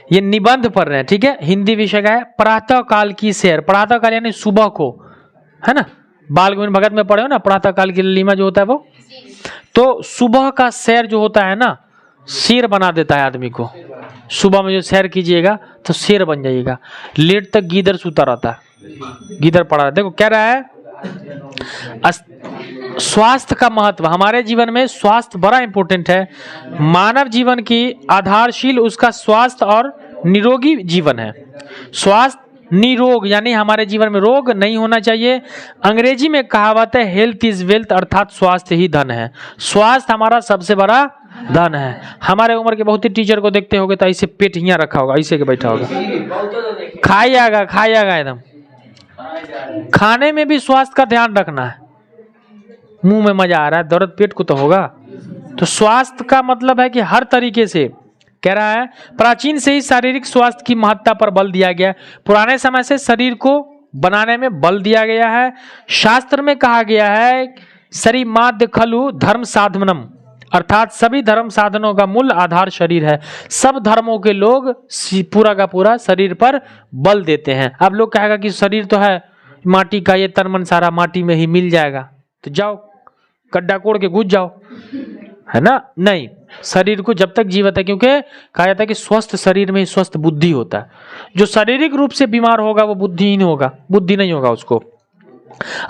ये निबंध पढ़ रहे हैं, ठीक है। हिंदी विषय का है। प्रातः काल की सैर, प्रातः काल यानी सुबह को, है ना, बाल गोविंद भगत में पढ़े हो ना, प्रातः काल की ललीमा जो होता है वो, तो सुबह का सैर जो होता है ना, शेर बना देता है आदमी को। सुबह में जो सैर कीजिएगा तो शेर बन जाइएगा। लेट तक गीदड़ सूता रहता है, गीदड़ पड़ा। देखो क्या रहा है, स्वास्थ्य का महत्व। हमारे जीवन में स्वास्थ्य बड़ा इंपॉर्टेंट है। मानव जीवन की आधारशील उसका स्वास्थ्य और निरोगी जीवन है। स्वास्थ्य निरोग यानी हमारे जीवन में रोग नहीं होना चाहिए। अंग्रेजी में कहावत है हेल्थ इज वेल्थ, अर्थात स्वास्थ्य ही धन है। स्वास्थ्य हमारा सबसे बड़ा धन है। हमारे उम्र के बहुत ही टीचर को देखते होगे तो ऐसे पेट हियां रखा होगा, ऐसे के बैठा होगा, खाइएगा एकदम। खाने में भी स्वास्थ्य का ध्यान रखना है। मुंह में मजा आ रहा है, दर्द पेट को तो होगा। तो स्वास्थ्य का मतलब है कि हर तरीके से, कह रहा है प्राचीन से ही शारीरिक स्वास्थ्य की महत्ता पर बल दिया गया है। पुराने समय से शरीर को बनाने में बल दिया गया है। शास्त्र में कहा गया है शरीमाद्य खलु धर्म साधनम, अर्थात सभी धर्म साधनों का मूल आधार शरीर है। सब धर्मों के लोग पूरा का पूरा शरीर पर बल देते हैं। अब लोग कहेगा कि शरीर तो है माटी का, ये तन मन सारा माटी में ही मिल जाएगा, तो जाओ गड्ढा कोड़ के घुस जाओ, है ना। नहीं, शरीर को जब तक जीवित है, क्योंकि कहा जाता है कि स्वस्थ शरीर में ही स्वस्थ बुद्धि होता है। जो शारीरिक रूप से बीमार होगा वो बुद्धिहीन होगा, बुद्धि नहीं होगा उसको।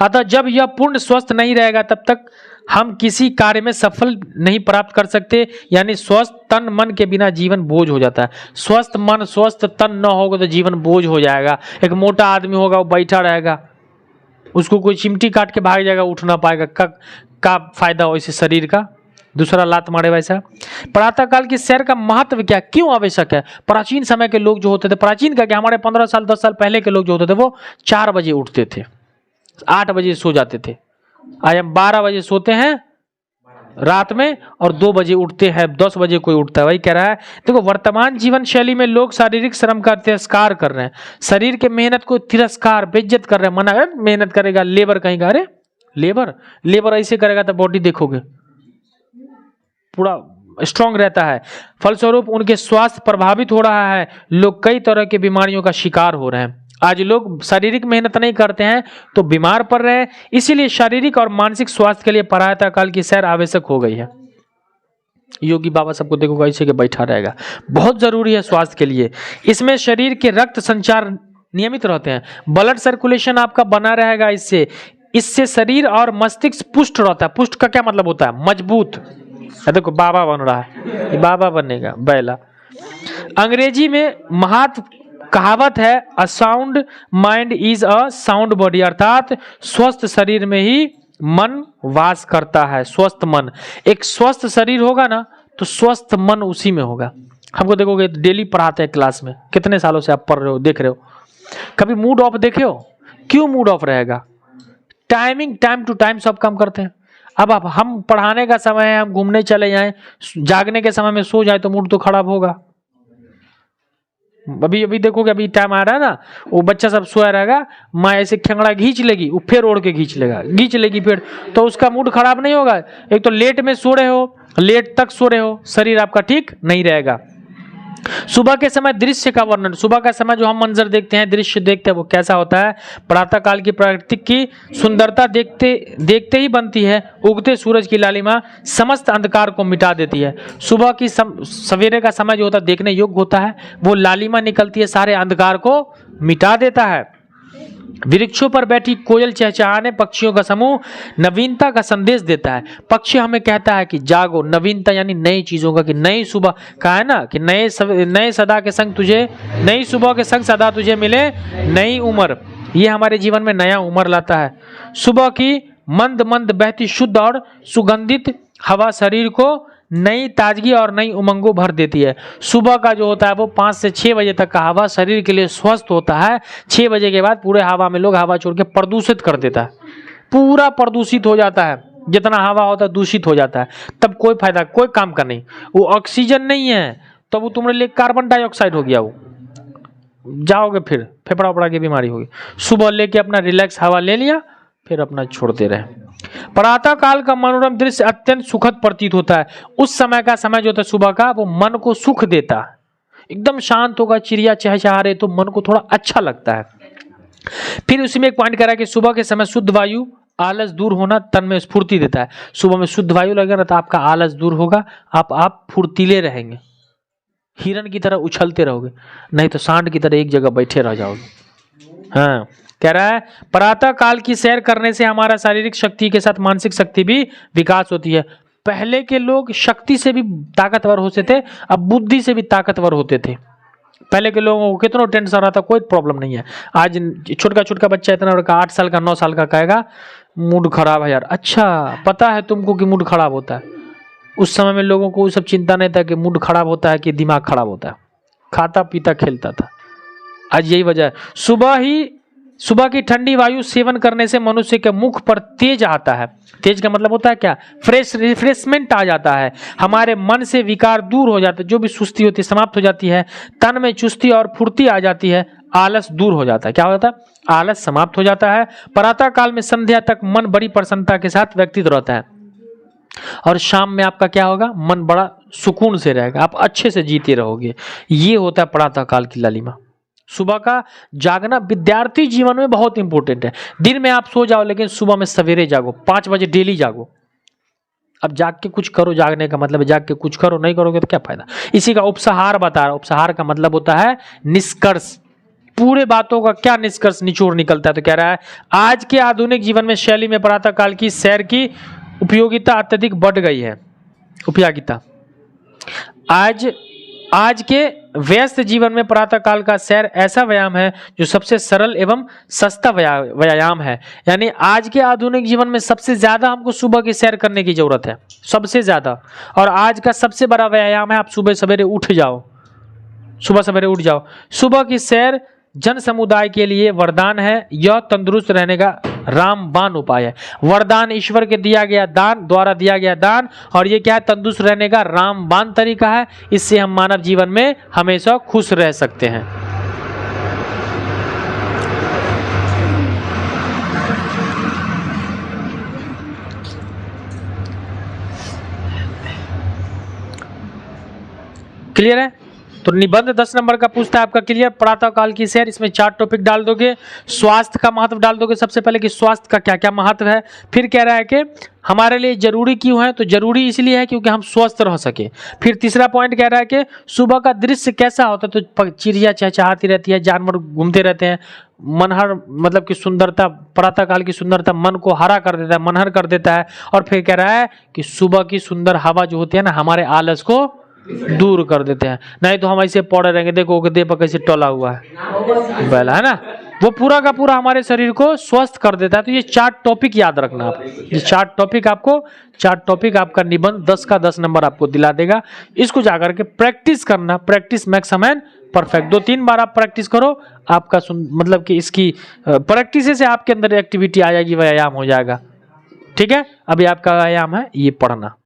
अतः जब यह पूर्ण स्वस्थ नहीं रहेगा तब तक हम किसी कार्य में सफल नहीं प्राप्त कर सकते। यानी स्वस्थ तन मन के बिना जीवन बोझ हो जाता है। स्वस्थ मन स्वस्थ तन न होगा तो जीवन बोझ हो जाएगा। एक मोटा आदमी होगा वो बैठा रहेगा, उसको कोई चिमटी काट के भाग जाएगा, उठ ना पाएगा, का फायदा हो इसे शरीर का, दूसरा लात मारे वैसा। प्रातः काल की सैर का महत्व क्या, क्यों आवश्यक है। प्राचीन समय के लोग जो होते थे, प्राचीन का क्या, हमारे 15 साल 10 साल पहले के लोग जो होते थे वो 4 बजे उठते थे, 8 बजे सो जाते थे। आज हम 12 बजे सोते हैं रात में और 2 बजे उठते हैं, 10 बजे कोई उठता है। वही कह रहा है, देखो वर्तमान जीवन शैली में लोग शारीरिक श्रम का तिरस्कार कर रहे हैं, शरीर के मेहनत को तिरस्कार बेइज्जत कर रहे हैं, मना मेहनत करेगा लेबर कहीं का, अरे लेबर ऐसे करेगा तो बॉडी देखोगे पूरा स्ट्रांग रहता है। फलस्वरूप उनके स्वास्थ्य प्रभावित हो रहा है। लोग कई तरह की बीमारियों का शिकार हो रहे हैं। आज लोग शारीरिक मेहनत नहीं करते हैं तो बीमार पड़ रहे हैं। इसीलिए शारीरिक और मानसिक स्वास्थ्य के लिए प्रातः काल की सैर आवश्यक हो गई है। योगी बाबा सबको देखोगे ऐसे के बैठा रहेगा, बहुत जरूरी है स्वास्थ्य के लिए। इसमें शरीर के रक्त संचार नियमित रहते हैं, ब्लड सर्कुलेशन आपका बना रहेगा। इससे शरीर और मस्तिष्क पुष्ट रहता है। पुष्ट का क्या मतलब होता है, मजबूत। देखो बाबा बन रहा है, ये बाबा बनेगा बैला। अंग्रेजी में महत्व कहावत है a sound mind is a sound body, अर्थात स्वस्थ शरीर में ही मन वास करता है। स्वस्थ मन, एक स्वस्थ शरीर होगा ना तो स्वस्थ मन उसी में होगा। हमको देखोगे डेली पढ़ाते हैं क्लास में, कितने सालों से आप पढ़ रहे हो, देख रहे हो। कभी मूड ऑफ देखे हो, क्यों मूड ऑफ रहेगा, टाइमिंग टाइम टू टाइम सब काम करते हैं। अब हम पढ़ाने का समय है, हम घूमने चले जाएं, जागने के समय में सो जाए तो मूड तो खराब होगा। अभी देखोगे, अभी टाइम आ रहा है ना, वो बच्चा सब सोया रहेगा, माँ ऐसे खेंगड़ा खींच लेगी, वो फिर ओढ़ के खींच लेगी फिर, तो उसका मूड खराब नहीं होगा। एक तो लेट में सो रहे हो, लेट तक सो रहे हो, शरीर आपका ठीक नहीं रहेगा। सुबह के समय दृश्य का वर्णन, सुबह का समय जो हम मंजर देखते हैं, दृश्य देखते हैं, वो कैसा होता है। प्रातः काल की प्रकृति की सुंदरता देखते ही बनती है। उगते सूरज की लालिमा समस्त अंधकार को मिटा देती है। सुबह की सवेरे का समय जो होता है देखने योग्य होता है, वो लालिमा निकलती है, सारे अंधकार को मिटा देता है। वृक्षों पर बैठी कोयल चहचहाने पक्षियों का समूह नवीनता का संदेश देता है। पक्षी हमें कहता है कि जागो, नवीनता यानी नई चीजों का, कि नई सुबह कहा है ना कि नए सदा के संग तुझे, नई सुबह के संग सदा तुझे मिले नई उम्र। ये हमारे जीवन में नया उम्र लाता है। सुबह की मंद मंद बहती शुद्ध और सुगंधित हवा शरीर को नई ताजगी और नई उमंगों भर देती है। सुबह का जो होता है वो 5 से 6 बजे तक का हवा शरीर के लिए स्वस्थ होता है। 6 बजे के बाद पूरे हवा में लोग हवा छोड़ के प्रदूषित कर देता है, पूरा प्रदूषित हो जाता है, जितना हवा होता है दूषित हो जाता है। तब कोई फायदा, कोई काम का नहीं, वो ऑक्सीजन नहीं है तो वो तुम्हारे लिए कार्बन डाइऑक्साइड हो गया, वो जाओगे फिर फेफड़ा उफड़ा की बीमारी होगी। सुबह लेके अपना रिलैक्स हवा ले लिया, फिर अपना छोड़ते रहे। प्रातः काल का मनोरम दृश्य अत्यंत सुखद प्रतीत होता है। उस समय का समय जो होता है सुबह का, वो मन को सुख देता है। एकदम शांत होगा, चिड़िया चहचहा रहे तो मन को थोड़ा अच्छा लगता है। फिर उसमें एक पॉइंट कह रहा है कि सुबह के समय शुद्ध वायु, आलस दूर होना, तन में स्फूर्ति देता है। सुबह में शुद्ध वायु लगेगा ना तो आपका आलस दूर होगा, आप फुर्तीले रहेंगे, हिरन की तरह उछलते रहोगे, नहीं तो सांड की तरह एक जगह बैठे रह जाओगे। हाँ, कह रहा है प्रातः काल की सैर करने से हमारा शारीरिक शक्ति के साथ मानसिक शक्ति भी विकास होती है। पहले के लोग शक्ति से भी ताकतवर होते थे, अब बुद्धि से भी ताकतवर होते थे। पहले के लोगों को कितना टेंशन रहा था, कोई प्रॉब्लम नहीं है। आज छोटा छोटा बच्चा इतना बड़ा 8 साल का 9 साल का कहेगा मूड खराब है यार। अच्छा, पता है तुमको कि मूड खराब होता है? उस समय में लोगों को सब चिंता नहीं था कि मूड खराब होता है कि दिमाग खराब होता है, खाता पीता खेलता था। आज यही वजह है। सुबह की ठंडी वायु सेवन करने से मनुष्य के मुख पर तेज आता है। तेज का मतलब होता है क्या? फ्रेश, रिफ्रेशमेंट आ जाता है। हमारे मन से विकार दूर हो जाते, जो भी सुस्ती होती है समाप्त हो जाती है। तन में चुस्ती और फुर्ती आ जाती है। आलस दूर हो जाता है। क्या हो जाता है? आलस समाप्त हो जाता है। प्रातः काल में संध्या तक मन बड़ी प्रसन्नता के साथ व्यतीत रहता है और शाम में आपका क्या होगा? मन बड़ा सुकून से रहेगा, आप अच्छे से जीते रहोगे। ये होता है प्रातः काल की लालिमा। सुबह का जागना विद्यार्थी जीवन में बहुत इंपॉर्टेंट है। दिन में आप सो जाओ लेकिन सुबह में सवेरे जागो, 5 बजे डेली जागो। अब जाग के कुछ करो, जागने का मतलब है जाग के कुछ करो, नहीं करोगे तो क्या फायदा। इसी का उपसंहार बता रहा हूं। उपसंहार का मतलब होता है निष्कर्ष। पूरे बातों का क्या निष्कर्ष निचोड़ निकलता है? तो कह रहा है आज के आधुनिक जीवन में शैली में प्रातः काल की सैर की उपयोगिता अत्यधिक बढ़ गई है। उपयोगिता आज के व्यस्त जीवन में प्रातः काल का सैर ऐसा व्यायाम है जो सबसे सरल एवं सस्ता व्यायाम है। यानी आज के आधुनिक जीवन में सबसे ज्यादा हमको सुबह की सैर करने की जरूरत है, सबसे ज्यादा। और आज का सबसे बड़ा व्यायाम है आप सुबह सवेरे उठ जाओ, सुबह सवेरे उठ जाओ। सुबह की सैर जन समुदाय के लिए वरदान है। यह तंदुरुस्त रहने का रामबाण उपाय है। वरदान ईश्वर के दिया गया दान, द्वारा दिया गया दान, और ये क्या है? तंदुरुस्त रहने का रामबाण तरीका है। इससे हम मानव जीवन में हमेशा खुश रह सकते हैं। क्लियर है? तो निबंध 10 नंबर का पूछता है आपका क्लियर। प्रातः काल की सैर, इसमें 4 टॉपिक डाल दोगे। स्वास्थ्य का महत्व डाल दोगे सबसे पहले कि स्वास्थ्य का क्या क्या महत्व है। फिर कह रहा है कि हमारे लिए जरूरी क्यों है, तो जरूरी इसलिए है क्योंकि हम स्वस्थ रह सके। फिर तीसरा पॉइंट कह रहा है कि सुबह का दृश्य कैसा होता है, तो चिड़िया चहचहाती रहती है, जानवर घूमते रहते हैं। मनहर मतलब कि सुंदरता, प्रातः काल की सुंदरता मन को हरा कर देता है, मनहर कर देता है। और फिर कह रहा है कि सुबह की सुंदर हवा जो होती है ना, हमारे आलस को दूर कर देते हैं। नहीं तो हम ऐसे पड़े रहेंगे, देखो गद्दे पर कैसे टोला हुआ है बैल, है ना, वो पूरा का पूरा हमारे शरीर को स्वस्थ कर देता है। तो ये 4 टॉपिक याद रखना आप। ये 4 टॉपिक आपका निबंध 10 का 10 नंबर आपको दिला देगा। इसको जाकर के प्रैक्टिस करना, practice makes a man perfect. 2-3 बार आप प्रैक्टिस करो, आपका मतलब कि इसकी प्रैक्टिस से आपके अंदर एक्टिविटी आ जाएगी, व्यायाम हो जाएगा। ठीक है, अभी आपका व्यायाम है ये पढ़ना।